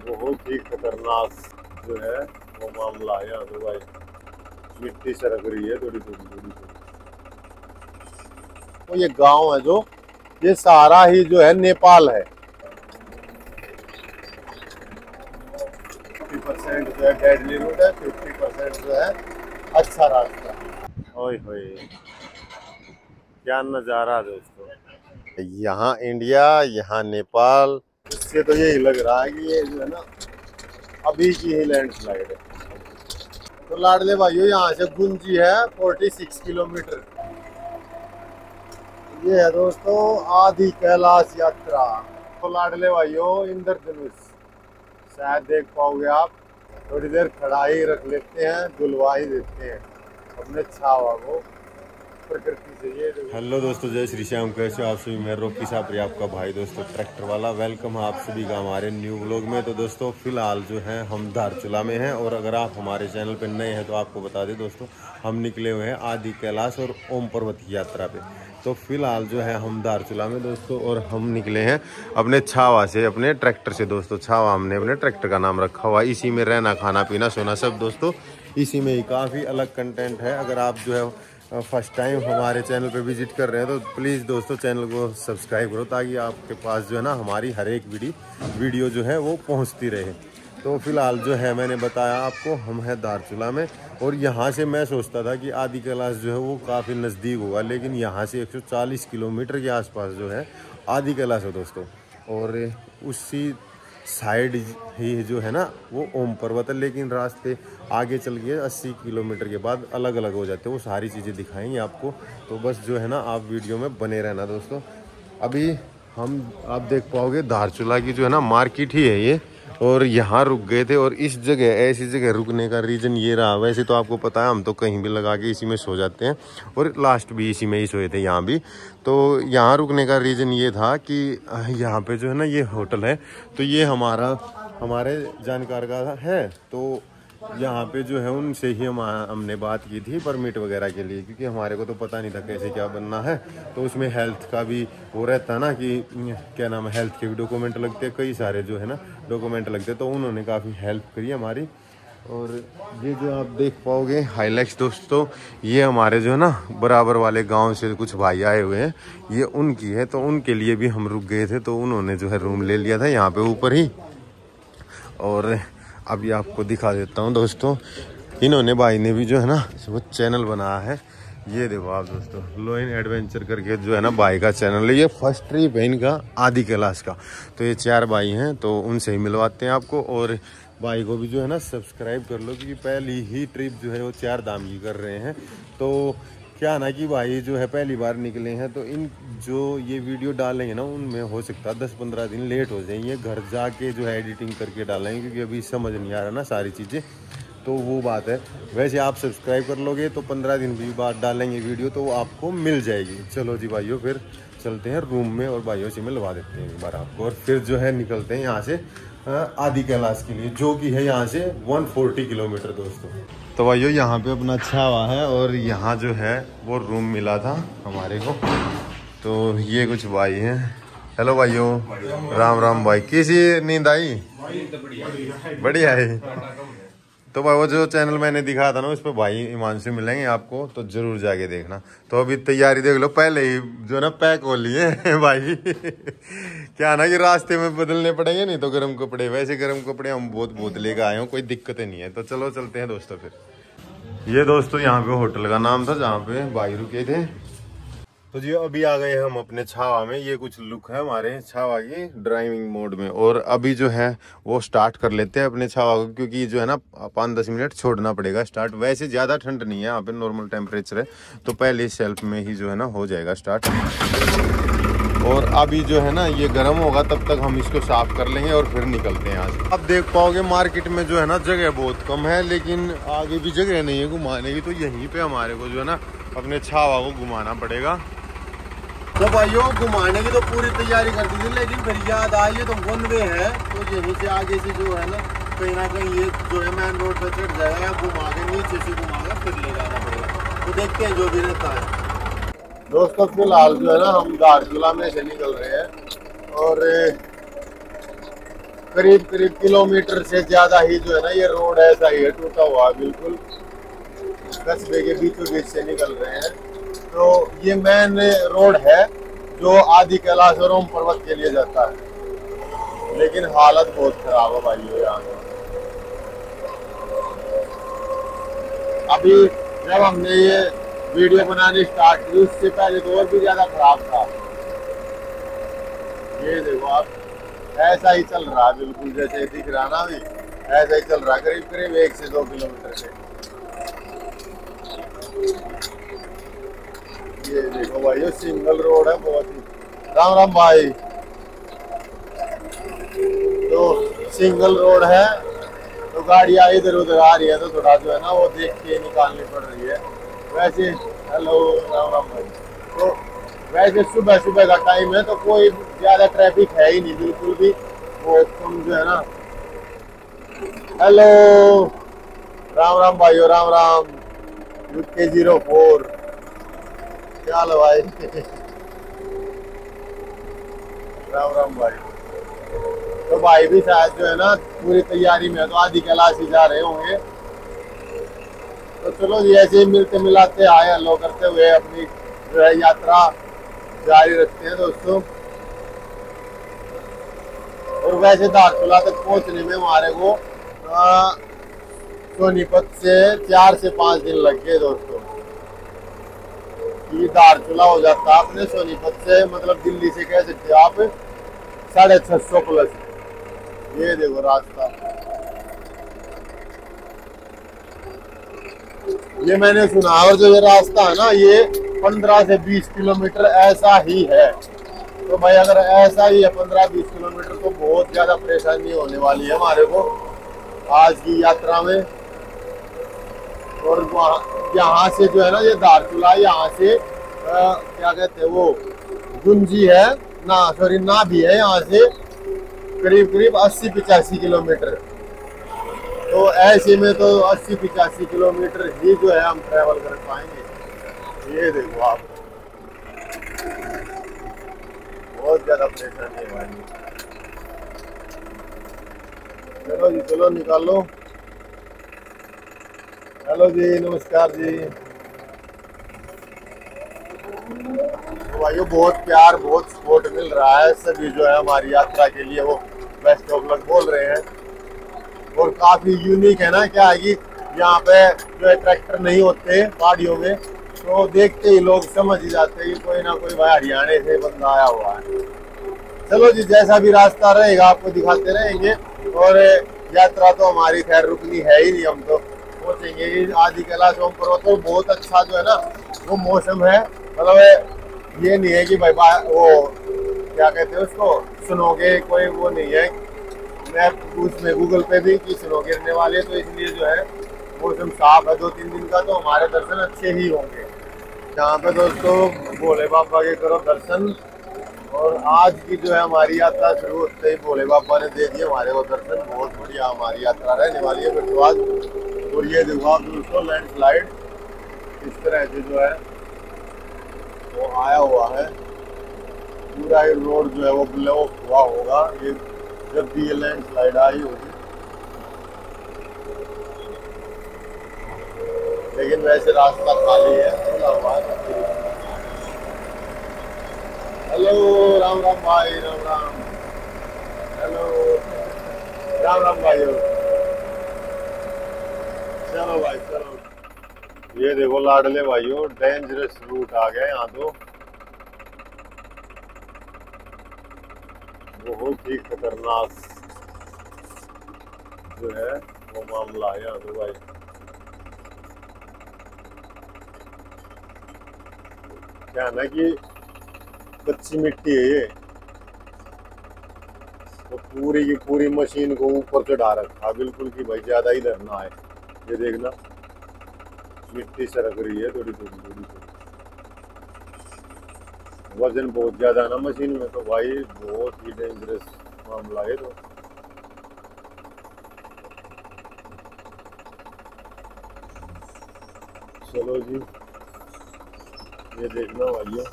बहुत ही खतरनाक जो है वो मामला है यहाँ तो भाई। मिट्टी सरक रही है थोड़ी थोड़ी थोड़ी थोड़ी। तो ये गांव है जो, ये सारा ही जो है नेपाल है। 50% जो है डेडली रूट है, 50% जो है अच्छा रास्ता। ओए होए, क्या नज़ारा दोस्तों। यहाँ इंडिया, यहाँ नेपाल। इससे तो यही लग रहा है कि ये जो है ना अभी की ही लैंडस्लाइड है। तो लाडले भाइयों, यहाँ से गुंजी है 46 किलोमीटर। ये है दोस्तों आदि कैलाश यात्रा। तो लाडले भाइयों, इंद्रधनुष शायद देख पाओगे आप। थोड़ी देर खड़ा ही रख लेते हैं, दुलवा ही देते हैं अपने छावा को प्रकृति से। ये हेलो दोस्तों, जय श्री श्याम। कैसे हो आप सभी? मैं रॉकी सापरी, आपका भाई दोस्तों ट्रैक्टर वाला। वेलकम है आप सभी का हमारे न्यू व्लॉग में। तो दोस्तों फिलहाल जो है हम धारचूला में हैं, और अगर आप हमारे चैनल पर नए हैं तो आपको बता दें दोस्तों, हम निकले हुए हैं आदि कैलाश और ओम पर्वत की यात्रा पे। तो फिलहाल जो है हम धारचूला में दोस्तों, और हम निकले हैं अपने छावा से, अपने ट्रैक्टर से दोस्तों। छावा हमने अपने ट्रैक्टर का नाम रखा हुआ, इसी में रहना खाना पीना सोना सब दोस्तों इसी में ही। काफ़ी अलग कंटेंट है। अगर आप जो है फर्स्ट टाइम हमारे चैनल पे विजिट कर रहे हैं तो प्लीज़ दोस्तों चैनल को सब्सक्राइब करो, ताकि आपके पास जो है ना हमारी हर एक वीडियो जो है वो पहुंचती रहे। तो फिलहाल जो है मैंने बताया आपको, हम हैं धारचूला में, और यहाँ से मैं सोचता था कि आदि कैलाश जो है वो काफ़ी नज़दीक होगा, लेकिन यहाँ से 140 किलोमीटर के आसपास जो है आदि कैलाश है दोस्तों। और उसी साइड ही जो है ना वो ओम पर्वत है, लेकिन रास्ते आगे चल गए 80 किलोमीटर के बाद अलग अलग हो जाते हैं। वो सारी चीज़ें दिखाएंगे आपको, तो बस जो है ना आप वीडियो में बने रहना दोस्तों। अभी आप देख पाओगे धारचूला की जो है ना मार्केट ही है ये, और यहाँ रुक गए थे। और इस जगह, ऐसी जगह रुकने का रीज़न ये रहा। वैसे तो आपको पता है हम तो कहीं भी लगा के इसी में सो जाते हैं, और लास्ट भी इसी में ही सोए थे यहाँ भी। तो यहाँ रुकने का रीज़न ये था कि यहाँ पे जो है ना ये होटल है, तो ये हमारे जानकार का है। तो यहाँ पे जो है उनसे ही हमने बात की थी परमिट वगैरह के लिए, क्योंकि हमारे को तो पता नहीं था कैसे क्या बनना है। तो उसमें हेल्थ का भी वो रहता ना कि क्या नाम है, हेल्थ के भी डॉक्यूमेंट लगते हैं, कई सारे जो है ना डॉक्यूमेंट लगते हैं। तो उन्होंने काफ़ी हेल्प करी हमारी। और ये जो आप देख पाओगे हाईलाइट्स दोस्तों, ये हमारे जो है ना बराबर वाले गांव से कुछ भाई आए हुए हैं, ये उनकी है। तो उनके लिए भी हम रुक गए थे, तो उन्होंने जो है रूम ले लिया था यहाँ पे ऊपर ही। और अभी आपको दिखा देता हूँ दोस्तों, इन्होंने भाई ने भी जो है ना वो चैनल बनाया है। ये देखो आप दोस्तों, लोइन एडवेंचर करके जो है ना भाई का चैनल है। ये फर्स्ट ट्रिप है इनका आदि कैलाश का। तो ये 4 भाई हैं, तो उनसे ही मिलवाते हैं आपको। और भाई को भी जो है ना सब्सक्राइब कर लो, क्योंकि पहली ही ट्रिप जो है वो 4 धाम की कर रहे हैं। तो क्या ना कि भाई जो है पहली बार निकले हैं, तो इन जो ये वीडियो डालेंगे ना उनमें हो सकता है 10-15 दिन लेट हो जाएंगे। घर जाके जो है एडिटिंग करके डालेंगे, क्योंकि अभी समझ नहीं आ रहा ना सारी चीज़ें, तो वो बात है। वैसे आप सब्सक्राइब कर लोगे तो 15 दिन भी बाद डालेंगे वीडियो, तो वो आपको मिल जाएगी। चलो जी भाइयों, फिर चलते हैं रूम में और भाइयों से मिलवा देते हैं एक बार आपको, और फिर जो है निकलते हैं यहाँ से आदि कैलाश के लिए, जो कि है यहाँ से 140 किलोमीटर दोस्तों। तो भाइयों यहाँ पे अपना छावा है, और यहाँ जो है वो रूम मिला था हमारे को। तो ये कुछ भाई हैं। हेलो भाइयों, राम राम भाई। कैसी नींद आई? बढ़िया है। तो भाई वो जो चैनल मैंने दिखाया था ना उस पर भाई हिमांशु मिलेंगे आपको, तो जरूर जाके देखना। तो अभी तैयारी देख लो, पहले ही जो ना पैक हो लिए भाई क्या ना कि रास्ते में बदलने पड़ेंगे, नहीं तो गर्म कपड़े। वैसे गर्म कपड़े हम बहुत लेकर आए हो, कोई दिक्कत नहीं है। तो चलो चलते हैं दोस्तों फिर। ये दोस्तों यहाँ पे होटल का नाम था जहाँ पे भाई रुके थे। तो जी अभी आ गए हम अपने छावा में। ये कुछ लुक है हमारे छावा की ड्राइविंग मोड में। और अभी जो है वो स्टार्ट कर लेते हैं अपने छावा को, क्योंकि जो है ना 5-10 मिनट छोड़ना पड़ेगा स्टार्ट। वैसे ज़्यादा ठंड नहीं है यहाँ पे, नॉर्मल टेम्परेचर है, तो पहले सेल्फ में ही जो है ना हो जाएगा स्टार्ट। और अभी जो है ना ये गर्म होगा, तब तक हम इसको साफ कर लेंगे और फिर निकलते हैं यहाँ से। अब देख पाओगे मार्केट में जो है ना जगह बहुत कम है, लेकिन आगे भी जगह नहीं है घुमाने की। तो यहीं पे हमारे को जो है ना अपने छावा को घुमाना पड़ेगा। तो भाइयों घुमाने की तो पूरी तैयारी कर दी थी, लेकिन फिर याद आई ये तो वन वे है, तो यहीं से आगे से जो है ना कहीं ये जो है मेन रोड पर चढ़ जाएगा, घुमा के नीचे से घुमा फिर ले जाना पड़ेगा। तो देखते हैं जो भी रहता है दोस्तों। फिलहाल जो है ना हम धारचूला में से निकल रहे हैं, और करीब करीब किलोमीटर से ज्यादा ही जो है ना ये रोड ऐसा ही है, टूटा हुआ बिल्कुल, कस्बे के बीचों बीच से निकल रहे हैं। तो ये मेन रोड है जो आदि कैलाश और ओम पर्वत के लिए जाता है, लेकिन हालत बहुत खराब है भाई यहाँ। अभी जब हमने ये वीडियो बनानी स्टार्ट की उससे पहले तो और भी ज्यादा खराब था। ये देखो आप, ऐसा ही चल रहा है बिल्कुल जैसे दिख रहा ना, अभी ऐसा ही चल रहा है करीब करीब 1 से 2 किलोमीटर से। ये देखो भाई ये सिंगल रोड है बहुत ही। राम राम भाई। तो सिंगल रोड है तो गाड़ियाँ इधर उधर आ रही है तो थोड़ा जो है ना वो देख के निकालनी पड़ रही है। वैसे हेलो राम राम भाई। तो वैसे सुबह सुबह का टाइम है तो कोई ज्यादा ट्रैफिक है ही नहीं बिल्कुल भी, बहुत कम जो है ना। हेलो राम राम भाइयों, राम राम। UK04 क्या हाल है भाई? राम राम भाई। तो भाई भी शायद जो है ना पूरी तैयारी में है, तो आदि कैलाश ही जा रहे होंगे। तो चलो जी ऐसे ही मिलते मिलाते आए हेलो करते हुए अपनी जो है यात्रा जारी रखते हैं दोस्तों। और वैसे धारचूला तक पहुंचने में हमारे को सोनीपत से 4 से 5 दिन लग गए दोस्तों। ये धारचूला हो जाता अपने सोनीपत से, मतलब दिल्ली से कह सकते आप 650 प्लस। ये देखो रास्ता, ये मैंने सुना। और जो ये रास्ता है ना ये 15 से 20 किलोमीटर ऐसा ही है। तो भाई अगर ऐसा ही है 15-20 किलोमीटर तो बहुत ज्यादा परेशानी होने वाली है हमारे को आज की यात्रा में। और यहाँ से जो है ना ये धारचूला, यहाँ से क्या कहते हैं वो गुंजी है ना, सॉरी ना भी है, यहाँ से करीब करीब 80-85 किलोमीटर। तो ऐसे में तो 80-85 किलोमीटर ही जो है हम ट्रैवल कर पाएंगे। ये देखो आप, बहुत ज्यादा परेशानी है भाई। चलो जी चलो निकालो। हेलो जी नमस्कार जी। तो भाइयों बहुत प्यार बहुत सपोर्ट मिल रहा है, सभी जो है हमारी यात्रा के लिए वो बेस्ट ऑफ लक बोल रहे हैं। और काफी यूनिक है ना, क्या है कि यहाँ पे जो है ट्रैक्टर नहीं होते पहाड़ियों में, तो देखते ही लोग समझ ही जाते हैं कि कोई ना कोई भाई हरियाणा से बंदा आया हुआ है। चलो जी जैसा भी रास्ता रहेगा आपको दिखाते रहेंगे। और यात्रा तो हमारी खैर रुकनी है ही नहीं, हम तो पहुंचेंगे आदि कैलाश ओम पर्वत। तो बहुत अच्छा जो है ना वो मौसम है, मतलब ये नहीं है कि भाई वो क्या कहते हैं उसको सुनोगे, कोई वो नहीं है। मैं उसमें गूगल पे भी कि स्नो गिरने वाले, तो इसलिए जो है मौसम साफ है 2-3 दिन का, तो हमारे दर्शन अच्छे ही होंगे यहाँ पे दोस्तों। भोले बाबा के करो दर्शन। और आज की जो है हमारी यात्रा शुरू होते ही भोले बाबा ने दे दिए हमारे को दर्शन। बहुत बढ़िया हमारी यात्रा रहने वाली है फिर तो आज। और ये देखो आप दोस्तों लैंडस्लाइड इस तरह से जो है वो आया हुआ है, पूरा ये रोड जो है वो ब्लॉक हुआ होगा ये जब भी ये लैंडस्लाइड आई होगी। लेकिन वैसे रास्ता खाली है, खुला हुआ है। हेलो राम राम भाई, राम राम। हेलो राम राम भाइयों। चलो भाई चलो। ये देखो लाडले भाइयों डेंजरस रूट आ गया यहाँ तो, बहुत ही खतरनाक जो है वो मामला है यहाँ तो भाई। क्या है ना कि कच्ची मिट्टी है ये, तो पूरी की पूरी मशीन को ऊपर चढ़ा रखा बिल्कुल कि भाई ज्यादा इधर ना आए। ये देखना मिट्टी सरक रही है थोड़ी थोड़ी थोड़ी थोड़ी, वजन बहुत ज्यादा है ना मशीन में, तो भाई बहुत ही डेंजरस मामला है। तो चलो जी ये देखना भाइयों,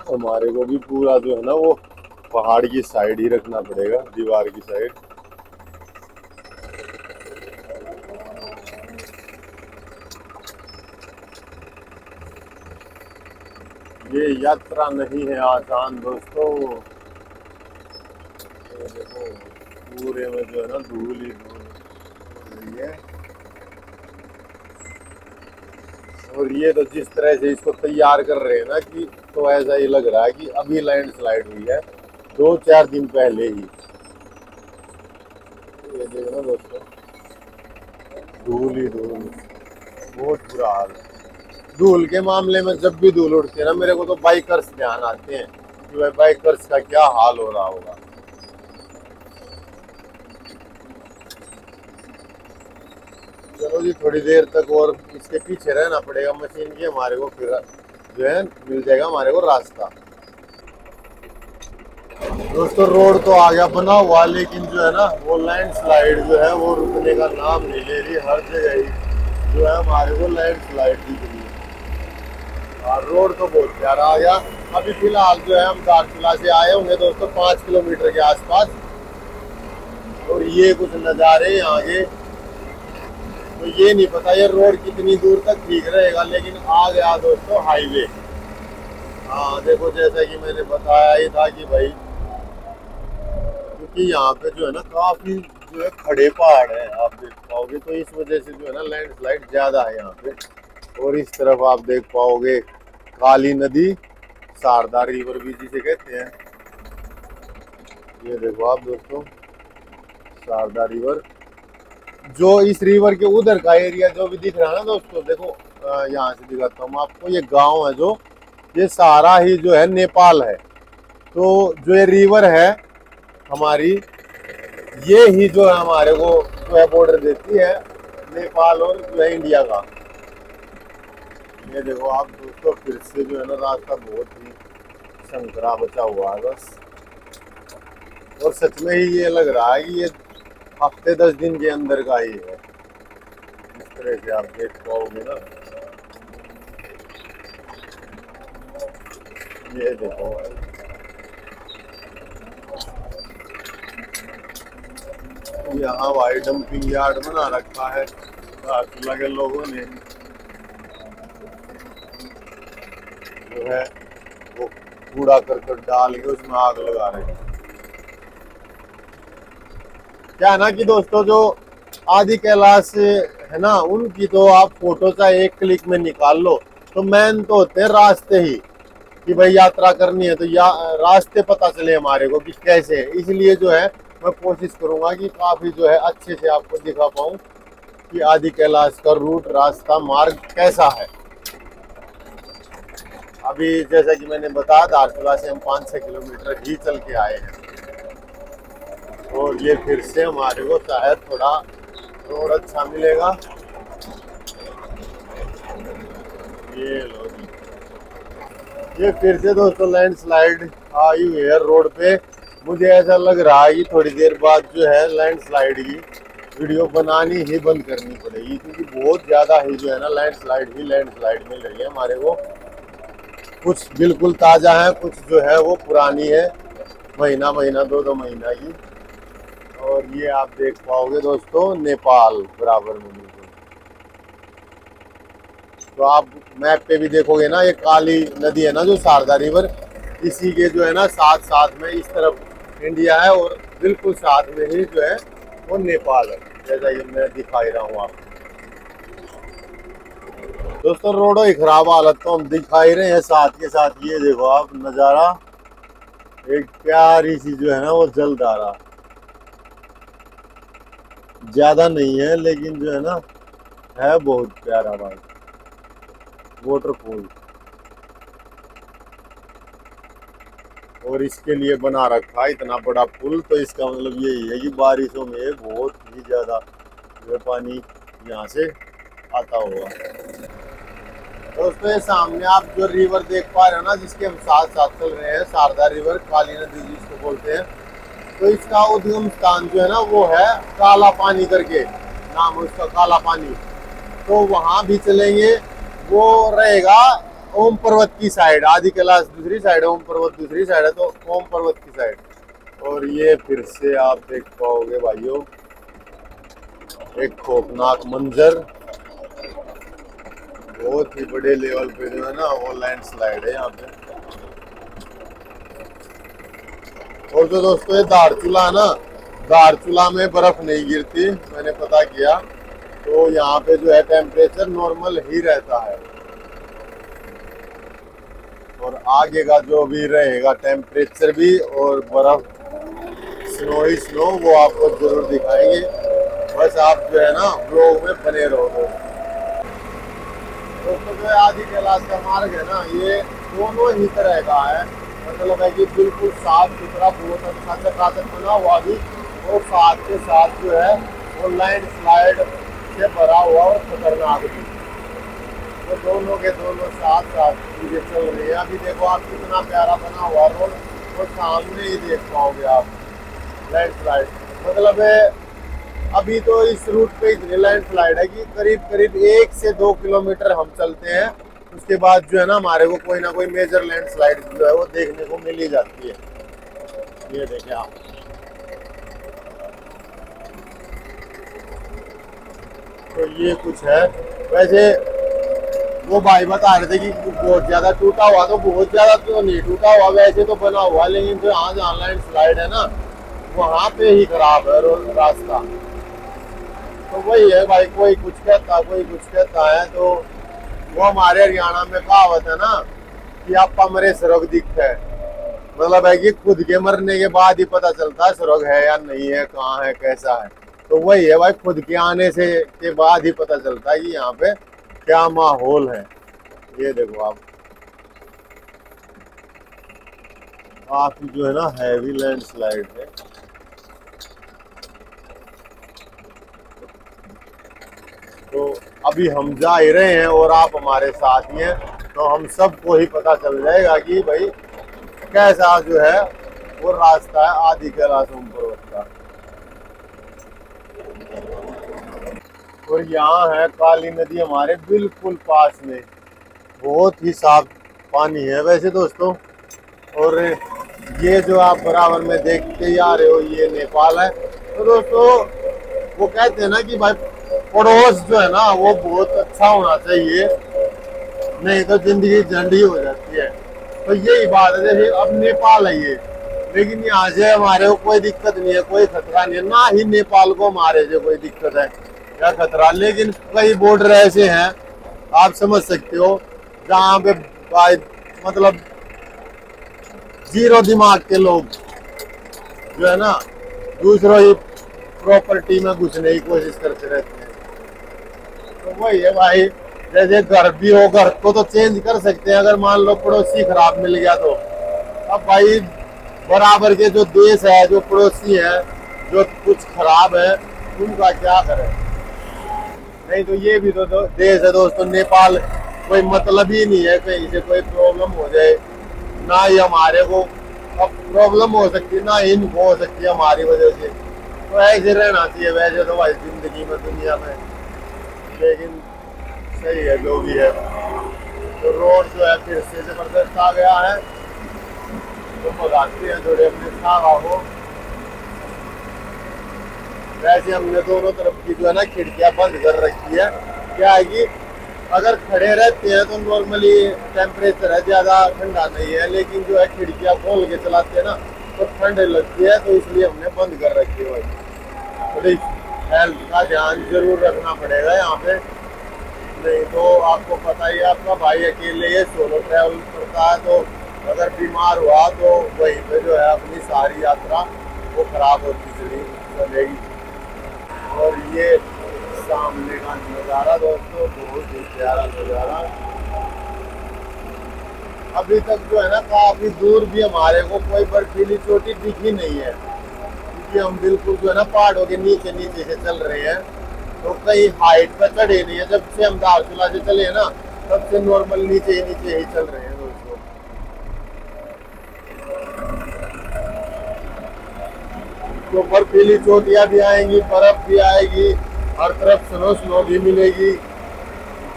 हमारे को भी पूरा जो है ना वो पहाड़ की साइड ही रखना पड़ेगा, दीवार की साइड। ये यात्रा नहीं है आसान दोस्तों। ये देखो पूरे में जो है ना धूल ही धूल हो रही है। और ये तो जिस तरह से इसको तैयार कर रहे हैं ना कि, तो ऐसा ही लग रहा है कि अभी लैंडस्लाइड हुई है 2-4 दिन पहले ही। ये देखो ना दोस्तों, धूल ही धूल, बहुत बुरा हाल है। धूल के मामले में जब भी धूल उड़ती है ना, मेरे को तो बाइकर्स ध्यान आते हैं कि भाई बाइकर्स का क्या हाल हो रहा होगा। चलो जी, थोड़ी देर तक और इसके पीछे रहना पड़ेगा मशीन की हमारे को, फिर जो है मिल जाएगा हमारे को रास्ता। दोस्तों रोड तो आ गया बना हुआ, लेकिन जो है ना वो लैंडस्लाइड जो है वो रुकने का नाम नहीं ले रही। हर जगह ही जो है हमारे को लैंडस्लाइड दिख रही है। और रोड तो बहुत प्यारा आ गया। अभी फिलहाल जो है हम दारचूला से आए होंगे दोस्तों 5 किलोमीटर के आसपास। और ये कुछ नज़ारे यहाँ के, तो ये नहीं पता ये रोड कितनी दूर तक ठीक रहेगा, लेकिन आ गया दोस्तों हाईवे। हाँ देखो, जैसा कि मैंने बताया ही था कि भाई, क्योंकि यहाँ पे जो है ना काफी जो है खड़े पहाड़ है, आप देख पाओगे, तो इस वजह से जो है ना लैंडस्लाइड ज्यादा है यहाँ पे। और इस तरफ आप देख पाओगे काली नदी, शारदा रिवर भी जिसे कहते हैं। ये देखो आप दोस्तों, शारदा रिवर। जो इस रिवर के उधर का एरिया जो भी दिख रहा है ना दोस्तों, देखो यहाँ से दिखाता हूँ आपको, ये गांव है जो, ये सारा ही जो है नेपाल है। तो जो ये रिवर है हमारी, ये ही जो है हमारे को जो है बॉर्डर देती है नेपाल और जो है इंडिया का। ये देखो आप दोस्तों, फिर से जो है ना रास्ता बहुत ही संकरा बचा हुआ है बस। और सच में ही ये लग रहा है कि ये हफ्ते 10 दिन के अंदर का ही है। इस तरह से आप देख पाओगे ना, ये देखो यहाँ भाई डंपिंग यार्ड बना रखा है दारचूला के लोगों ने, जो है वो कूड़ा करकट डाल के उसमें आग लगा रहे हैं। क्या है ना कि दोस्तों, जो आदि कैलाश है ना, उनकी तो आप फोटो चाहे एक क्लिक में निकाल लो, तो मेन तो होते हैं रास्ते ही, कि भाई यात्रा करनी है तो रास्ते पता चले हमारे को कि कैसे है। इसलिए जो है मैं कोशिश करूंगा कि काफी जो है अच्छे से आपको दिखा पाऊँ कि आदि कैलाश का रूट, रास्ता, मार्ग कैसा है। अभी जैसा कि मैंने बताया, दारचूला से हम 5-6 किलोमीटर ही चल के आए हैं। और ये फिर से हमारे को शायद थोड़ा रोड अच्छा मिलेगा। ये लो जी, ये फिर से दोस्तों लैंडस्लाइड आई हुई है रोड पे। मुझे ऐसा लग रहा है कि थोड़ी देर बाद जो है लैंडस्लाइड की वीडियो बनानी ही बंद करनी पड़ेगी, क्योंकि बहुत ज़्यादा ही जो है ना लैंडस्लाइड मिल रही है हमारे को। कुछ बिल्कुल ताज़ा है, कुछ जो है वो पुरानी है, महीना 2-2 महीना की। और ये आप देख पाओगे दोस्तों नेपाल बराबर में बिल्कुल। तो आप मैप पे भी देखोगे ना, ये काली नदी है ना जो शारदा रिवर, इसी के जो है ना साथ साथ में इस तरफ इंडिया है और बिल्कुल साथ में ही जो है वो नेपाल है, जैसा ये मैं दिखाई रहा हूँ आपको। दोस्तों रोडों की खराब हालत तो हम दिखाई रहे हैं, साथ के साथ ये देखो आप नज़ारा, एक प्यारी सी जो है ना वो जलधारा, ज्यादा नहीं है लेकिन जो है ना है बहुत प्यारा भाई, वाटरफॉल। और इसके लिए बना रखा है इतना बड़ा पुल, तो इसका मतलब यही है कि बारिशों में बहुत ही ज्यादा जो है पानी यहाँ से आता होगा। दोस्तों ये सामने आप जो रिवर देख पा रहे हो ना, जिसके हम साथ साथ चल रहे हैं, शारदा रिवर, काली नदी जिसको बोलते हैं, तो इसका उद्गम स्थान जो है ना वो है काला पानी करके नाम है उसका, काला पानी। तो वहाँ भी चलेंगे, वो रहेगा ओम पर्वत की साइड, आदि कैलाश दूसरी साइड है, ओम पर्वत दूसरी साइड है, तो ओम पर्वत की साइड। और ये फिर से आप देख पाओगे भाइयों एक खौफनाक मंजर, बहुत ही बड़े लेवल पे जो है ना वो लैंडस्लाइड है यहाँ पे। और जो दोस्तों ये धारचूला है ना, धारचूला में बर्फ नहीं गिरती, मैंने पता किया, तो यहाँ पे जो है टेम्परेचर नॉर्मल ही रहता है। और आगे का जो भी रहेगा टेम्परेचर भी और बर्फ स्नो ही स्नो वो आपको जरूर दिखाएंगे। बस आप जो है ना ब्लॉग में बने रहो। दोस्तों जो आदि कैलाश का मार्ग है ना, ये दोनों ही तरह का है, मतलब है कि बिल्कुल साफ सुथरा, बहुत अच्छा चकाचक बना हुआ भी, और साथ के साथ जो है वो लैंडस्लाइड से भरा हुआ और खतरनाक भी, तो दोनों के दोनों साथ साथ चीजें चल रही है। अभी देखो आप कितना प्यारा बना हुआ रोड, और सामने ही देख पाओगे आप लैंडस्लाइड, मतलब है अभी तो इस रूट पे इतनी लैंडस्लाइड है कि करीब करीब 1 से 2 किलोमीटर हम चलते हैं, उसके बाद जो है ना हमारे को कोई ना कोई मेजर लैंडस्लाइड जो है वो देखने को मिल ही जाती है। ये देखें आप, तो ये कुछ है। वैसे वो भाई बता रहे थे कि बहुत ज्यादा टूटा हुआ, तो बहुत ज्यादा तो नहीं टूटा हुआ, वैसे तो बना हुआ, लेकिन जो यहाँ जहाँ लैंडस्लाइड है ना वहाँ पे ही खराब है रास्ता। तो वही है भाई, कोई कुछ कहता कोई कुछ कहता है, तो वो हमारे हरियाणा में कहावत है ना कि आप मरे स्वर्ग दिखता है, मतलब है कि खुद के मरने के बाद ही पता चलता है स्वर्ग है या नहीं है, कहाँ है, कैसा है। तो वही है भाई, खुद के आने से के बाद ही पता चलता है कि यहाँ पे क्या माहौल है। ये देखो आप, काफी जो है ना हैवी लैंडस्लाइड है। तो अभी हम जा ही रहे हैं और आप हमारे साथ ही हैं, तो हम सबको ही पता चल जाएगा कि भाई कैसा जो है वो रास्ता है आदि कैलाश ओम पर्वत का। और यहाँ है काली नदी हमारे बिल्कुल पास में, बहुत ही साफ पानी है वैसे दोस्तों। और ये जो आप बराबर में देखते ही आ रहे हो ये नेपाल है। तो दोस्तों वो कहते हैं ना कि भाई पड़ोस जो है ना वो बहुत अच्छा होना चाहिए, नहीं तो जिंदगी झंडी हो जाती है। तो यही बात है, जैसे अब नेपाल है ये, लेकिन यहाँ से हमारे को कोई दिक्कत नहीं है, कोई खतरा नहीं है, ना ही नेपाल को हमारे से कोई दिक्कत है या खतरा। लेकिन कई बॉर्डर ऐसे हैं आप समझ सकते हो जहाँ पे मतलब जीरो दिमाग के लोग जो है ना दूसरों ही प्रॉपर्टी में घुसने की कोशिश करते रहते हैं। तो वही है भाई, जैसे घर भी हो, घर को तो चेंज कर सकते हैं अगर मान लो पड़ोसी खराब मिल गया तो। अब भाई बराबर के जो देश है, जो पड़ोसी है, जो कुछ खराब है, उनका क्या करें। नहीं तो ये भी तो देश है दोस्तों नेपाल, कोई मतलब ही नहीं है कहीं से कोई प्रॉब्लम हो जाए, ना ही हमारे को अब प्रॉब्लम हो सकती है ना ही इनको हो सकती है हमारी वजह से। तो ऐसे रहना चाहिए वैसे तो भाई जिंदगी में, दुनिया में, लेकिन सही है जो भी है। तो रोड जो है फिर से जबरदस्त आ गया है, तो भगाते हैं थोड़े अपने सावा को। वैसे हमने दोनों तरफ की जो है ना खिड़कियां बंद कर रखी है, क्या है कि अगर खड़े रहते हैं तो नॉर्मली टेम्परेचर है, ज़्यादा ठंडा नहीं है, लेकिन जो है खिड़कियां खोल के चलाते हैं ना तो ठंड लगती है, तो इसलिए हमने बंद कर रखी है। थोड़ी हेल्थ का ध्यान जरूर रखना पड़ेगा यहाँ पे, नहीं तो आपको पता ही है आपका भाई अकेले ये सोलो ट्रैवल करता है, तो अगर बीमार हुआ तो वहीं पे जो है अपनी सारी यात्रा वो खराब होती चलेगी। और ये सामने का नज़ारा दोस्तों बहुत ही प्यारा नज़ारा। अभी तक जो है ना काफी दूर भी हमारे को कोई बर्फीली चोटी दिखी नहीं है, क्योंकि हम बिल्कुल जो है ना पहाड़ों के नीचे नीचे से चल रहे हैं, तो कहीं हाइट पर चढ़े नहीं है। जब से हम धारचूला से चले हैं ना तब से नॉर्मल नीचे ही चल रहे हैं दोस्तों। तो बर्फीली चोटियां भी आएंगी, बर्फ भी आएगी, हर तरफ स्नो भी मिलेगी,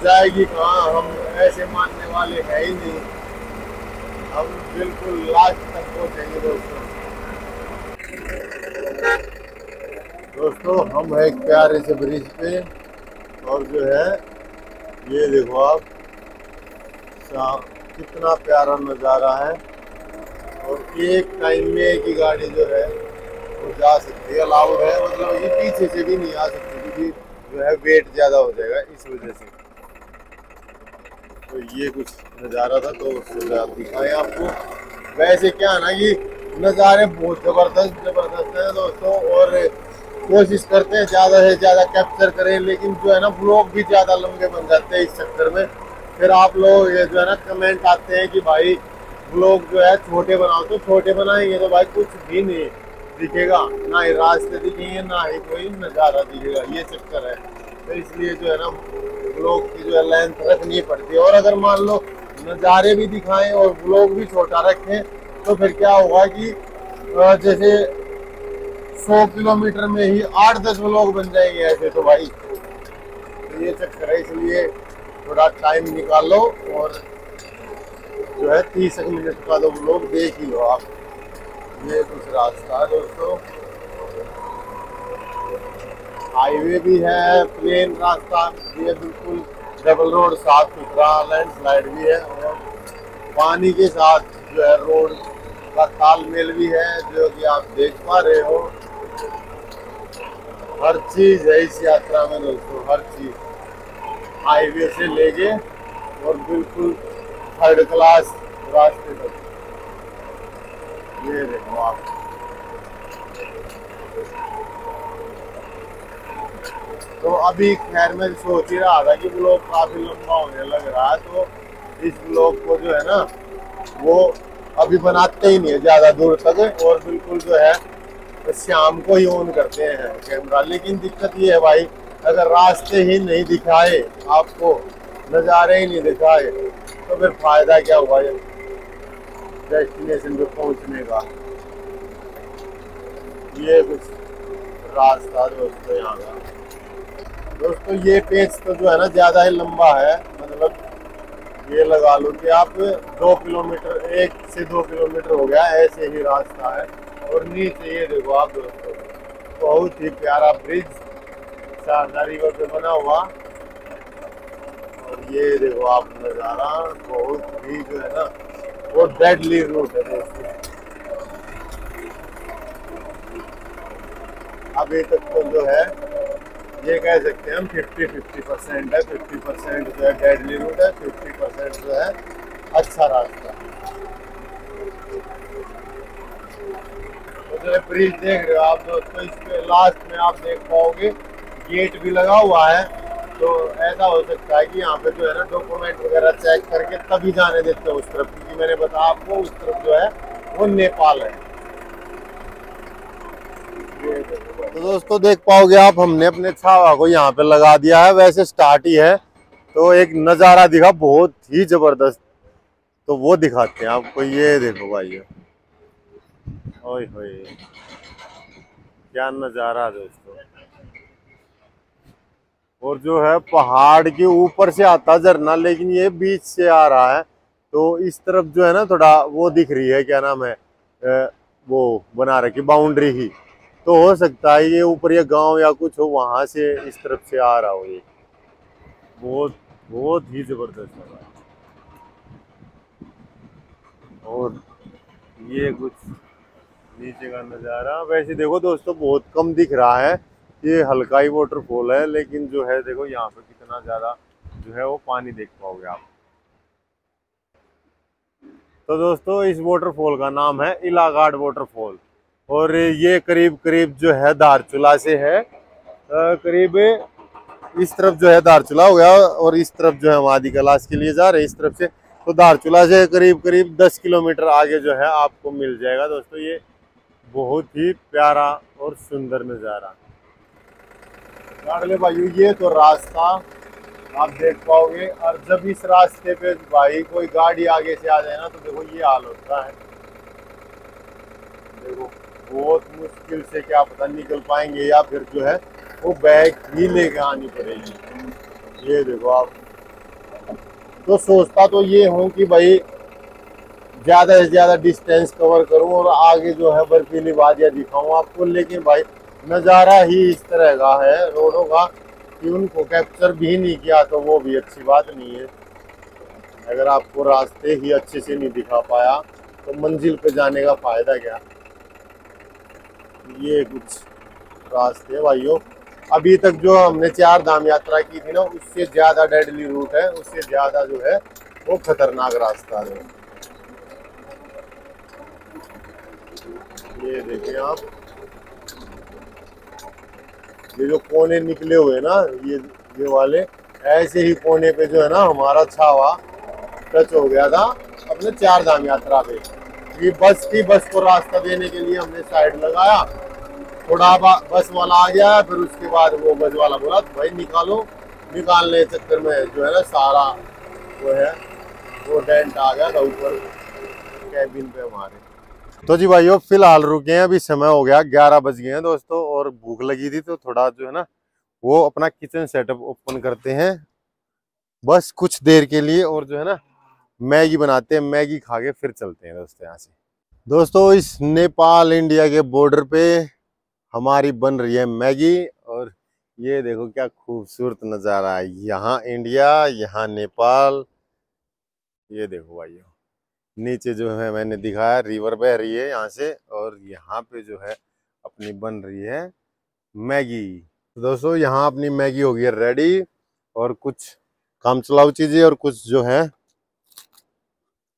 जाएगी कहाँ हम ऐसे मानने वाले है ही नहीं, हम बिल्कुल लास्ट तक पहुंचेंगे दोस्तों। दोस्तों हम हैं एक प्यारे से ब्रिज पे, और जो है ये देखो आप साहब कितना प्यारा नज़ारा है। और एक टाइम में एक ही गाड़ी जो है वो जा सकती है, अलाउड है, मतलब ये पीछे से भी नहीं आ सकती क्योंकि जो है वेट ज़्यादा हो जाएगा इस वजह से। तो ये कुछ नज़ारा था तो उसको दिखाएं आपको। वैसे क्या है ना कि नज़ारे बहुत ज़बरदस्त ज़बरदस्त हैं दोस्तों, और कोशिश करते हैं ज़्यादा से ज़्यादा कैप्चर करें, लेकिन जो है ना ब्लॉग भी ज़्यादा लंबे बन जाते हैं इस चक्कर में। फिर आप लोग ये जो है ना कमेंट आते हैं कि भाई ब्लॉग जो है छोटे बनाओ, तो छोटे बनाएंगे तो भाई कुछ भी नहीं दिखेगा, ना ही रास्ते दिखेंगे ना ही कोई नज़ारा दिखेगा, ये चक्कर है। तो इसलिए जो है ना ब्लॉग की जो है लेंथ रखनी पड़ती है। और अगर मान लो नज़ारे भी दिखाएं और ब्लॉग भी छोटा रखें तो फिर क्या होगा कि जैसे 100 किलोमीटर में ही 8-10 व्लॉग बन जाएंगे ऐसे, तो भाई तो ये चक्कर है। इसलिए थोड़ा टाइम निकालो और जो है 30 मिनट का तो व्लॉग देख ही लो आप। ये कुछ रास्ता है दोस्तों, हाईवे भी है, प्लेन रास्ता भी है, बिल्कुल डबल रोड, साफ सुथरा, लैंडस्लाइड भी है, और पानी के साथ जो है रोड का तालमेल भी है, जो कि आप देख पा रहे हो। हर चीज है इस यात्रा में दोस्तों, हर चीज हाईवे से लेके और बिल्कुल थर्ड क्लास रास्ते तक। ये देखो आप, तो अभी खैर मैं सोच ही रहा था कि ब्लॉग काफी लंबा होने लग रहा है, तो इस ब्लॉग को जो है ना वो अभी बनाते ही नहीं है ज्यादा दूर तक, और बिल्कुल जो है शाम को ही ऑन करते हैं कैमरा। लेकिन दिक्कत ये है भाई, अगर रास्ते ही नहीं दिखाए आपको, नज़ारे ही नहीं दिखाए, तो फिर फायदा क्या हुआ डेस्टिनेशन पे पहुंचने का। ये कुछ रास्ता दोस्तों यहाँ का। दोस्तों ये पेज तो जो है ना ज़्यादा ही लंबा है, मतलब ये लगा लो कि आप 2 किलोमीटर, 1 से 2 किलोमीटर हो गया ऐसे ही रास्ता है। और नीचे ये देखो आप दोस्तों, बहुत ही प्यारा ब्रिज शारदा रिवर पे बना हुआ, और ये देखो आप नज़ारा, बहुत ही जो है ना वो डेडली रूट है दोस्तों। अभी तक तो जो है ये कह सकते हैं हम 50-50% है, 50% जो है डेडली रूट है, 50% जो है अच्छा रास्ता। तो जो है ब्रिज देख रहे हो आप दोस्तों, इसके लास्ट में आप देख पाओगे गेट भी लगा हुआ है। तो ऐसा हो सकता है कि यहाँ पे जो है ना डॉक्यूमेंट वगैरह चेक करके तभी जाने देते हैं उस तरफ, क्योंकि मैंने बताया आपको उस तरफ जो है वो नेपाल है। तो दोस्तों देख पाओगे आप, हमने अपने छावा को यहाँ पे लगा दिया है, वैसे स्टार्ट ही है। तो एक नज़ारा दिखा बहुत ही जबरदस्त, तो वो दिखाते हैं आपको। ये देखो भाई, ओए होए क्या नज़ारा दोस्तों। और जो है पहाड़ के ऊपर से आता झरना, लेकिन ये बीच से आ रहा है, तो इस तरफ जो है ना थोड़ा वो दिख रही है, क्या नाम है, वो बना रखी बाउंड्री ही, तो हो सकता है ये ऊपर ये गांव या कुछ हो, वहां से इस तरफ से आ रहा हो। ये बहुत बहुत ही जबरदस्त लगा। और ये कुछ नीचे का नज़ारा, वैसे देखो दोस्तों बहुत कम दिख रहा है, ये हल्का ही वाटरफॉल है, लेकिन जो है देखो यहाँ पे कितना ज़्यादा जो है वो पानी देख पाओगे आप। तो दोस्तों इस वाटरफॉल का नाम है इलागाड वाटरफॉल, और ये करीब करीब जो है धारचूला से है, करीब इस तरफ जो है धारचूला हो गया, और इस तरफ जो है हम आदि कैलाश के लिए जा रहे हैं इस तरफ से। तो धारचूला से करीब करीब 10 किलोमीटर आगे जो है आपको मिल जाएगा दोस्तों ये बहुत ही प्यारा और सुंदर नज़ारा। भाई ये तो रास्ता आप देख पाओगे, और जब इस रास्ते पे भाई कोई गाड़ी आगे से आ जाए ना, तो देखो ये हाल होता है। देखो बहुत मुश्किल से क्या पता निकल पाएंगे, या फिर जो है वो बैग ही लेके आनी पड़ेगी। ये देखो आप, तो सोचता तो ये हूँ कि भाई ज़्यादा से ज़्यादा डिस्टेंस कवर करूँ और आगे जो है बर्फीली वादियाँ दिखाऊँ आपको, लेकिन भाई नज़ारा ही इस तरह का है रोडों का कि उनको कैप्चर भी नहीं किया तो वो भी अच्छी बात नहीं है। अगर आपको रास्ते ही अच्छे से नहीं दिखा पाया तो मंजिल पे जाने का फ़ायदा क्या। ये कुछ रास्ते हैं भाइयों। अभी तक जो हमने 4 धाम यात्रा की थी ना, उससे ज़्यादा डेडली रूट है, उससे ज़्यादा जो है वो खतरनाक रास्ता है। ये देखिए आप, ये जो कोने निकले हुए ना, ये वाले ऐसे ही कोने पे जो है ना हमारा छावा टच हो गया था अपने 4 धाम यात्रा पे। ये बस को रास्ता देने के लिए हमने साइड लगाया, थोड़ा बस वाला आ गया, फिर उसके बाद वो बस वाला बोला तो भाई निकालो। निकालने के चक्कर में जो है ना सारा वो है वो डेंट आ गया था ऊपर कैबिन पे हमारे। तो जी भाइयों फिलहाल रुके हैं, अभी समय हो गया 11 बज गए हैं दोस्तों, और भूख लगी थी तो थोड़ा जो है ना वो अपना किचन सेटअप ओपन करते हैं बस कुछ देर के लिए, और जो है ना मैगी बनाते हैं, मैगी खा के फिर चलते हैं दोस्तों यहाँ से। दोस्तों इस नेपाल इंडिया के बॉर्डर पे हमारी बन रही है मैगी, और ये देखो क्या खूबसूरत नज़ारा है, यहाँ इंडिया यहाँ नेपाल। ये देखो भाइयों नीचे जो है मैंने दिखाया रिवर बह रही है यहाँ से, और यहाँ पे जो है अपनी बन रही है मैगी। तो दोस्तों यहाँ अपनी मैगी हो गई है रेडी, और कुछ काम चलाऊ चीज़ें और कुछ जो है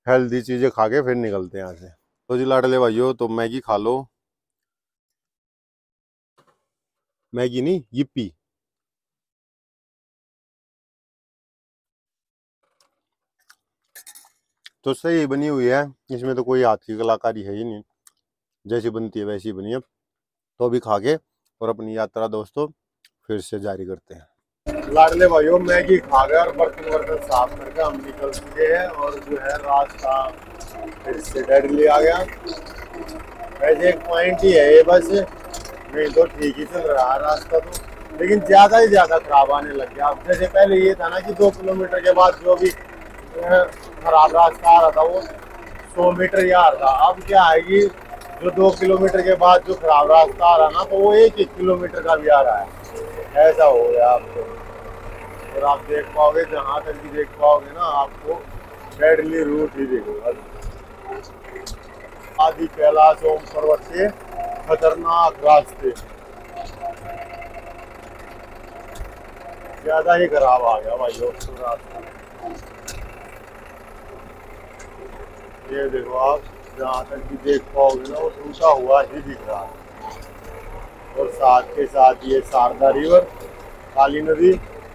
हेल्दी चीज़ें खा के फिर निकलते हैं यहाँ से। तो जी लाडले भाइयों तो मैगी खा लो, मैगी नहीं yippee। तो सही बनी हुई है, इसमें तो कोई हाथ की कलाकारी है ही नहीं, जैसी बनती है वैसी बनी है। तो अभी खा के और अपनी यात्रा दोस्तों फिर से जारी करते हैं। लाडले भाइयों मैगी खा गए और बर्तन वर्तन साफ करके हम निकल चुके हैं, और जो है रास्ता फिर से डेडली आ गया। वैसे एक पॉइंट ही है ये बस, नहीं तो ठीक ही चल रहा है रास्ता तो, लेकिन ज़्यादा ही ज़्यादा खराब आने लग गया। अब जैसे पहले ये था ना कि 2 किलोमीटर के बाद जो भी खराब रास्ता आ रहा था वो 100 मीटर ही आ रहा था, अब क्या है कि जो 2 किलोमीटर के बाद जो खराब रास्ता आ रहा ना तो वो 1-1 किलोमीटर का भी आ रहा है, ऐसा हो गया आपको। और आप देख पाओगे, जहाँ तक भी देख पाओगे ना आपको डेडली रूट ही देखोगे। आदि कैलाश ओम पर्वत के खतरनाक रास्ते, ज्यादा ही खराब आ गया भाई रास्ता। ये देखो आप, जहाँ तक भी देख पाओगे ना वो टूटा हुआ ही दिख रहा है, और साथ के साथ ये शारदा रिवर काली नदी,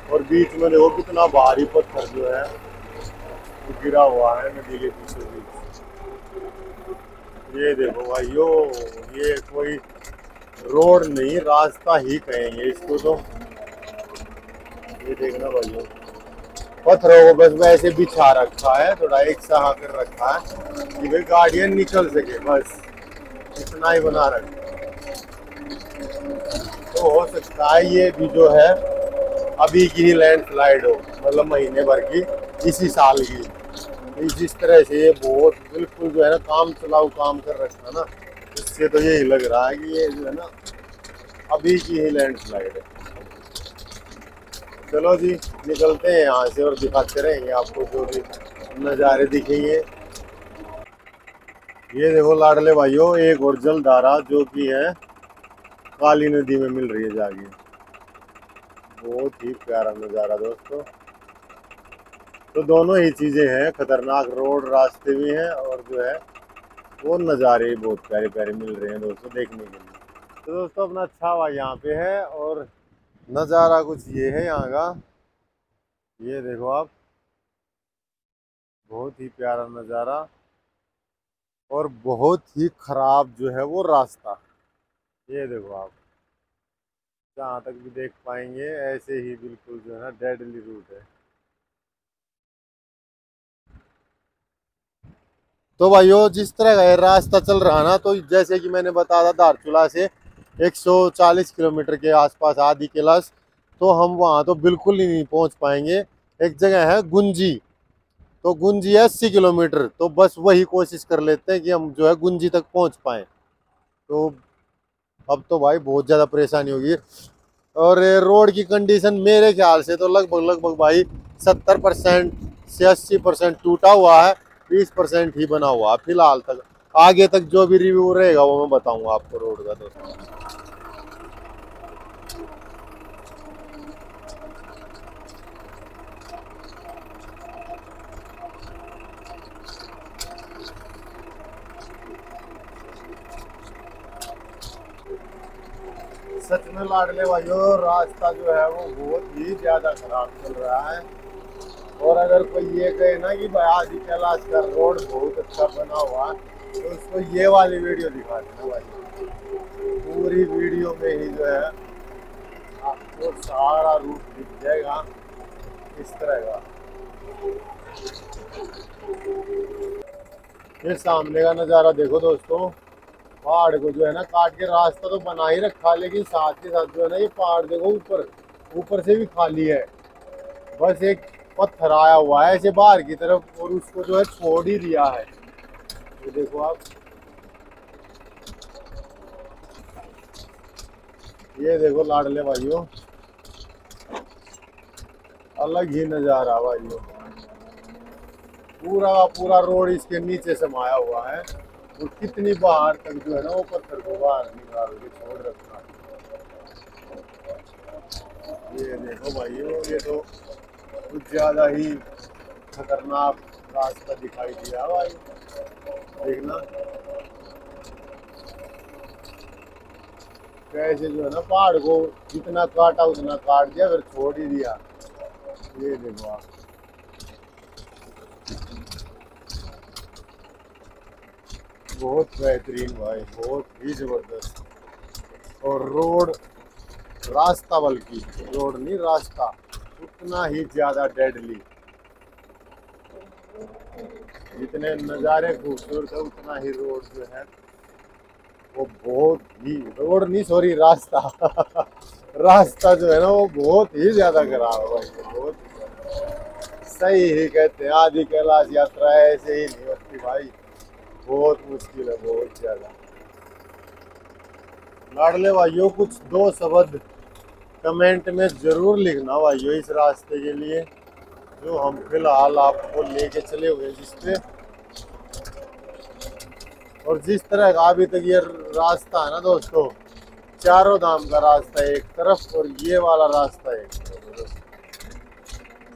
और बीच में देखो कितना भारी पत्थर जो है वो गिरा हुआ है नदी के बीचों बीच। ये देखो भाइयों, ये कोई रोड नहीं रास्ता ही कहेंगे इसको तो। ये देखना भाइयों, पत्थरों को बस वैसे बिछा रखा है, थोड़ा एक सहा कर रखा है कि भाई गाड़ियां निकल सके, बस इतना ही बना रखा है। तो हो सकता है ये भी जो है अभी की ही लैंडस्लाइड हो, मतलब महीने भर की, इसी साल की। जिस तरह से ये बहुत बिल्कुल जो है ना काम चलाऊ काम कर रखा है ना, इससे तो यही लग रहा है कि ये जो है ना अभी की ही लैंडस्लाइड है। चलो जी निकलते हैं यहाँ से और दिखाते रहेंगे आपको जो भी नज़ारे दिखेंगे। ये देखो लाडले भाइयों एक और जलधारा जो कि है काली नदी में मिल रही है जाके, बहुत ही प्यारा नज़ारा दोस्तों। तो दोनों ही चीज़ें हैं, खतरनाक रोड रास्ते भी हैं, और जो है वो नज़ारे बहुत प्यारे प्यारे मिल रहे हैं दोस्तों देखने के लिए। तो दोस्तों अपना छावा यहाँ पे है, और नज़ारा कुछ ये है यहाँ का, ये देखो आप, बहुत ही प्यारा नज़ारा, और बहुत ही ख़राब जो है वो रास्ता। ये देखो आप, जहाँ तक भी देख पाएंगे ऐसे ही बिल्कुल जो है ना डेडली रूट है। तो भाइयों जिस तरह का ये रास्ता चल रहा ना, तो जैसे कि मैंने बताया था धारचूला से 140 किलोमीटर के आसपास आदि कैलाश, तो हम वहाँ तो बिल्कुल ही नहीं पहुँच पाएंगे। एक जगह है गुंजी, तो गुंजी है 80 किलोमीटर, तो बस वही कोशिश कर लेते हैं कि हम जो है गुंजी तक पहुंच पाए। तो अब तो भाई बहुत ज़्यादा परेशानी होगी। और रोड की कंडीशन मेरे ख्याल से तो लगभग लगभग भाई 70% से 80% टूटा हुआ है, 20% ही बना हुआ है फिलहाल तक। आगे तक जो भी रिव्यू रहेगा वो मैं बताऊंगा आपको रोड का दोस्तों। सच में लाडले भाइयों, रास्ता जो है वो बहुत ही ज्यादा खराब चल रहा है। और अगर कोई ये कहे ना कि भाई आदि कैलाश का रोड बहुत अच्छा बना हुआ है, तो उसको ये वाली वीडियो दिखा देना भाई। पूरी वीडियो में ही जो है आपको सारा रूट दिख जाएगा इस तरह का। फिर सामने का नज़ारा देखो दोस्तों। पहाड़ को जो है ना काट के रास्ता तो बना ही रखा, लेकिन साथ के साथ जो है ना ये पहाड़ देखो ऊपर ऊपर से भी खाली है। बस एक पत्थर आया हुआ है ऐसे बाहर की तरफ और उसको जो है छोड़ ही दिया है। ये देखो आप, ये देखो लाडले भाइयों, अलग ही नज़ारा भाइयों। पूरा का पूरा रोड इसके नीचे समाया हुआ है और कितनी बाहर तक जो है ना वो पत्थर को बाहर निकाल के छोड़ रखा है। ये देखो भाइयों, ये तो कुछ ज्यादा ही खतरनाक रास्ता दिखाई दिया भाई। देखना कैसे जो है ना पहाड़ को जितना काटा उतना काट दिया फिर छोड़ ही दिया। ये देखो आप, बहुत बेहतरीन भाई, बहुत ही जबरदस्त। और रोड, रास्ता, बल्कि रोड नहीं रास्ता, उतना ही ज्यादा डेडली। जितने नज़ारे खूबसूरत है उतना ही रोड जो है वो बहुत ही, रोड नहीं सॉरी रास्ता रास्ता जो है ना वो बहुत ही ज्यादा खराब है भाई, बहुत सही ही कहते हैं। आदि कैलाश यात्रा ऐसे ही नहीं होती भाई, बहुत मुश्किल है, बहुत ज्यादा। लाडले भाइयों कुछ दो शब्द कमेंट में जरूर लिखना भाइयों इस रास्ते के लिए जो हम फिलहाल आपको लेके चले हुए जिसपे। और जिस तरह का अभी तक ये रास्ता है ना दोस्तों, चारों धाम का रास्ता है एक तरफ और ये वाला रास्ता है एक तरफ।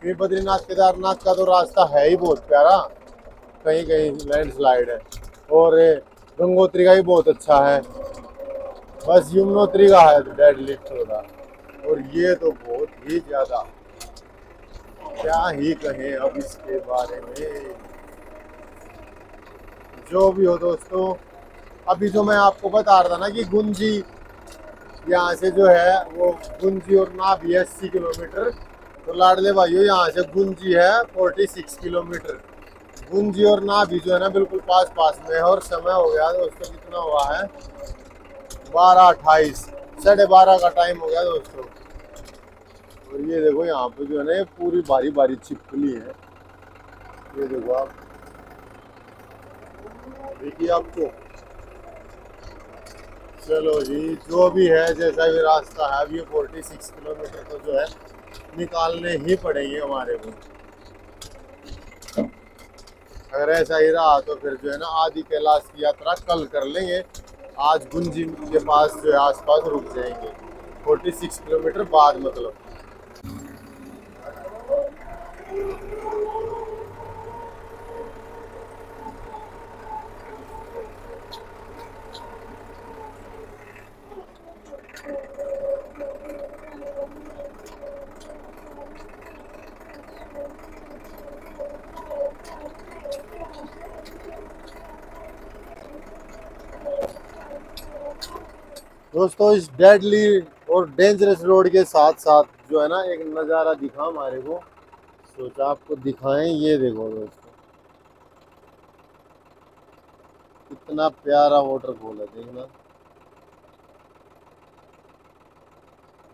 फिर बद्रीनाथ केदारनाथ का तो रास्ता है ही बहुत प्यारा, कहीं कहीं लैंडस्लाइड है। और गंगोत्री का भी बहुत अच्छा है, बस यमुनोत्री का है डेड लिफ्ट थोड़ा। और ये तो बहुत ही ज्यादा, क्या ही कहें अब इसके बारे में। जो भी हो दोस्तों, अभी जो मैं आपको बता रहा था ना कि गुंजी यहाँ से जो है वो गुंजी और नाभी 80 किलोमीटर, तो लाडले भाइयों यहाँ से गुंजी है 46 किलोमीटर। गुंजी और नाभी जो है ना बिल्कुल पास पास में है। और समय हो गया दोस्तों, कितना हुआ है 12:28, 12:30 का टाइम हो गया दोस्तों। और ये देखो यहाँ पे जो है ना ये पूरी बारी बारी छिपकली है। ये देखो आप, देखिए आपको। चलो जी, जो भी है जैसा भी रास्ता है, अब ये 46 किलोमीटर तो जो है निकालने ही पड़ेंगे हमारे को। अगर ऐसा ही रहा तो फिर जो है ना आदि कैलाश की यात्रा कल कर लेंगे। आज गुंजी के पास जो है आसपास रुक जाएंगे 46 किलोमीटर बाद मतलब। दोस्तों इस डेडली और डेंजरस रोड के साथ साथ जो है ना एक नज़ारा दिखा हमारे को, सोचा आपको दिखाएं। ये देखो दोस्तों, कितना प्यारा वाटरफॉल है, देखना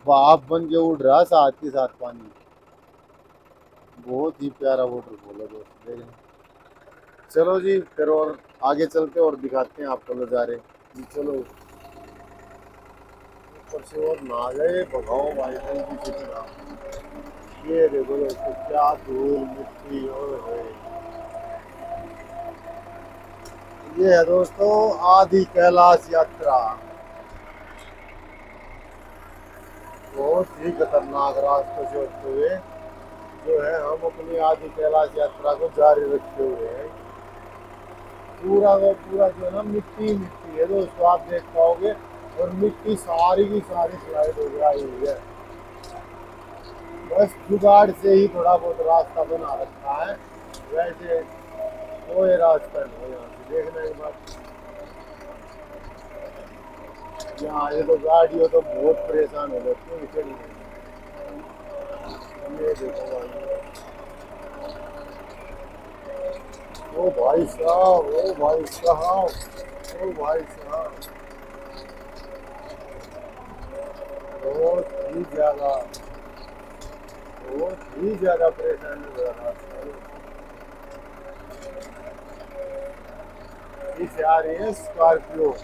भाप बन के उड़ रहा साथ के साथ पानी। बहुत ही प्यारा वाटरफॉल है दोस्त, देखना। चलो जी फिर और आगे चलते और दिखाते हैं आपको नज़ारे जी। चलो ऊपर से और ना गए भगाओ भाई जल्दी से चला। ये देखो दोस्तों क्या धूल मिट्टी और ये है दोस्तों आदि कैलाश यात्रा। बहुत ही खतरनाक रास्ते से होते हुए जो है हम अपनी आदि कैलाश यात्रा को जारी रखे हुए हैं। पूरा वो पूरा जो है ना मिट्टी मिट्टी है दोस्तों, आप देख पाओगे। और मिट्टी सारी की सारी स्लाइड हो गई हुई है। बस जुगाड़ से ही थोड़ा बहुत रास्ता बना रखा है, वैसे कोई रास्ता नहीं है। यहाँ से देखना एक बार, यहाँ ये तो गाड़ियों तो बहुत परेशान हो जाती है चढ़ने में। ये देखो भाई, ओ भाई साहब, ओ भाई साहब, ओ भाई साहब, बहुत ही ज्यादा, बहुत ही ज्यादा परेशानी हो रहा है। इसे आ रही है स्कॉर्पियो।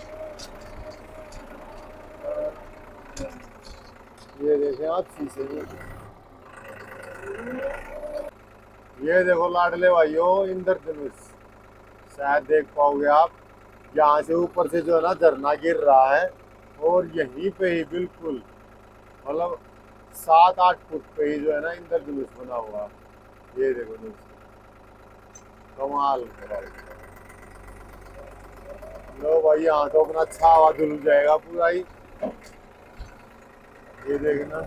ये देखें आप शीशे में, ये देखो लाडले भाइयों इंद्रधनुष, शायद देख पाओगे आप। यहाँ से ऊपर से जो है ना झरना गिर रहा है और यहीं पे ही बिल्कुल मतलब 7-8 फुट पे ही जो है ना इंद्रधनुष बना हुआ। ये देखो दोस्तों कमाल है भाई। लो भाई यहाँ तो अपना छावा धुल जाएगा पूरा ही। ये देखना,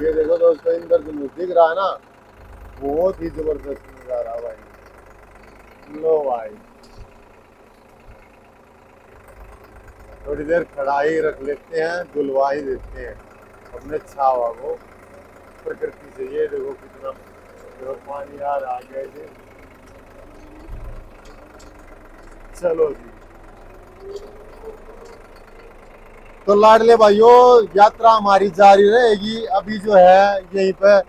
ये देखो दोस्तों इंद्रधनुष दिख रहा है ना, बहुत ही जबरदस्त नजारा भाई। लो भाई थोड़ी देर खड़ा ही रख लेते हैं, धुलवा ही देते हैं अपने छावा को प्रकृति से। ये देखो कितना देखो पानी आ रहा है से। चलो जी तो लाडले भाइयों यात्रा हमारी जारी रहेगी। अभी जो है यहीं पे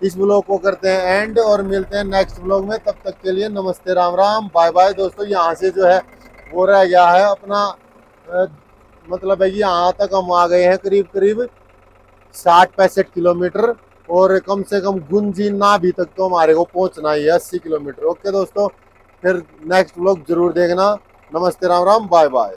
इस ब्लॉग को करते हैं एंड और मिलते हैं नेक्स्ट ब्लॉग में। तब तक के लिए नमस्ते, राम राम, बाय बाय दोस्तों। यहाँ से जो है वो रह गया है अपना मतलब है कि यहाँ तक हम आ गए हैं करीब करीब 60-65 किलोमीटर। और कम से कम गुंजी नाभी तक तो हमारे को पहुँचना ही है 80 किलोमीटर। ओके दोस्तों, फिर नेक्स्ट ब्लॉग जरूर देखना। नमस्ते, राम राम, बाय बाय।